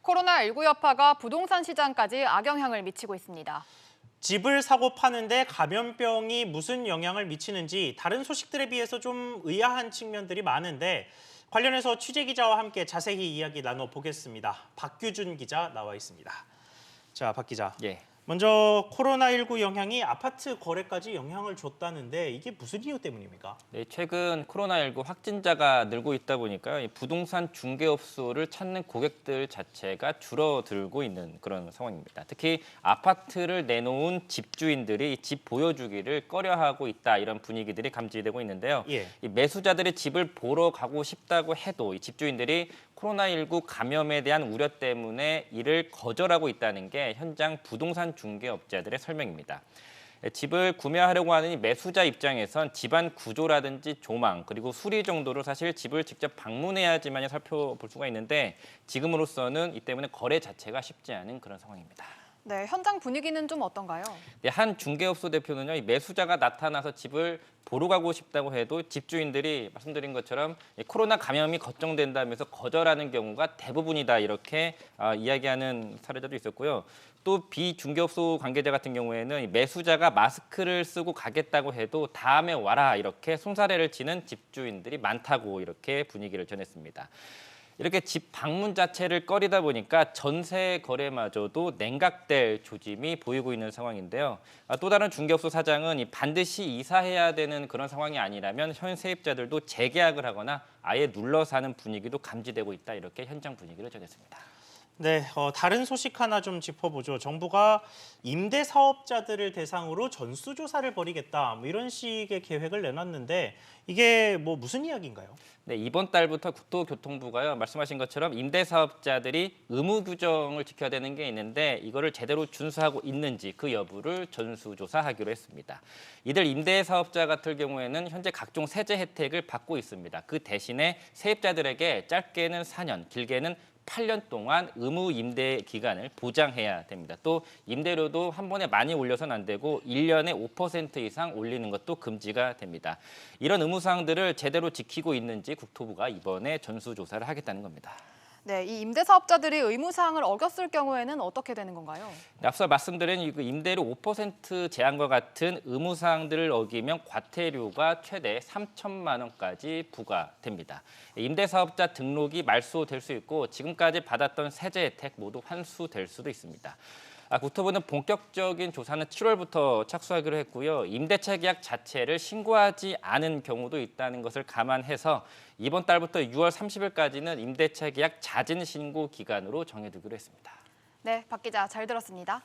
코로나19 여파가 부동산 시장까지 악영향을 미치고 있습니다. 집을 사고 파는데 감염병이 무슨 영향을 미치는지 다른 소식들에 비해서 좀 의아한 측면들이 많은데 관련해서 취재 기자와 함께 자세히 이야기 나눠보겠습니다. 박규준 기자 나와 있습니다. 자, 박 기자. 예. 먼저 코로나19 영향이 아파트 거래까지 영향을 줬다는데 이게 무슨 이유 때문입니까? 네, 최근 코로나19 확진자가 늘고 있다 보니까 이 부동산 중개업소를 찾는 고객들 자체가 줄어들고 있는 그런 상황입니다. 특히 아파트를 내놓은 집주인들이 집 보여주기를 꺼려하고 있다, 이런 분위기들이 감지되고 있는데요. 예. 이 매수자들이 집을 보러 가고 싶다고 해도 이 집주인들이 코로나19 감염에 대한 우려 때문에 이를 거절하고 있다는 게 현장 부동산 중개업자들의 설명입니다. 집을 구매하려고 하는 이 매수자 입장에선 집안 구조라든지 조망, 그리고 수리 정도로 사실 집을 직접 방문해야지만 살펴볼 수가 있는데 지금으로서는 이 때문에 거래 자체가 쉽지 않은 그런 상황입니다. 네, 현장 분위기는 좀 어떤가요? 네, 한 중개업소 대표는요, 이 매수자가 나타나서 집을 보러 가고 싶다고 해도 집주인들이 말씀드린 것처럼 코로나 감염이 걱정된다면서 거절하는 경우가 대부분이다, 이렇게 이야기하는 사례자도 있었고요. 또 비중개업소 관계자 같은 경우에는 매수자가 마스크를 쓰고 가겠다고 해도 다음에 와라, 이렇게 손사래를 치는 집주인들이 많다고 이렇게 분위기를 전했습니다. 이렇게 집 방문 자체를 꺼리다 보니까 전세 거래마저도 냉각될 조짐이 보이고 있는 상황인데요. 또 다른 중개업소 사장은 반드시 이사해야 되는 그런 상황이 아니라면 현 세입자들도 재계약을 하거나 아예 눌러 사는 분위기도 감지되고 있다, 이렇게 현장 분위기를 전했습니다. 네, 다른 소식 하나 좀 짚어보죠. 정부가 임대 사업자들을 대상으로 전수조사를 벌이겠다, 뭐 이런 식의 계획을 내놨는데 이게 뭐 무슨 이야기인가요? 네, 이번 달부터 국토교통부가요, 말씀하신 것처럼 임대 사업자들이 의무 규정을 지켜야 되는 게 있는데 이거를 제대로 준수하고 있는지 그 여부를 전수조사하기로 했습니다. 이들 임대 사업자 같은 경우에는 현재 각종 세제 혜택을 받고 있습니다. 그 대신에 세입자들에게 짧게는 4년, 길게는 8년 동안 의무 임대 기간을 보장해야 됩니다. 또 임대료도 한 번에 많이 올려서는 안 되고 1년에 5% 이상 올리는 것도 금지가 됩니다. 이런 의무 사항들을 제대로 지키고 있는지 국토부가 이번에 전수조사를 하겠다는 겁니다. 네, 이 임대 사업자들이 의무 사항을 어겼을 경우에는 어떻게 되는 건가요? 앞서 말씀드린 임대료 5% 제한과 같은 의무 사항들을 어기면 과태료가 최대 3천만 원까지 부과됩니다. 임대 사업자 등록이 말소될 수 있고 지금까지 받았던 세제 혜택 모두 환수될 수도 있습니다. 국토부는 본격적인 조사는 7월부터 착수하기로 했고요. 임대차 계약 자체를 신고하지 않은 경우도 있다는 것을 감안해서 이번 달부터 6월 30일까지는 임대차 계약 자진 신고 기간으로 정해두기로 했습니다. 네, 박 기자 잘 들었습니다.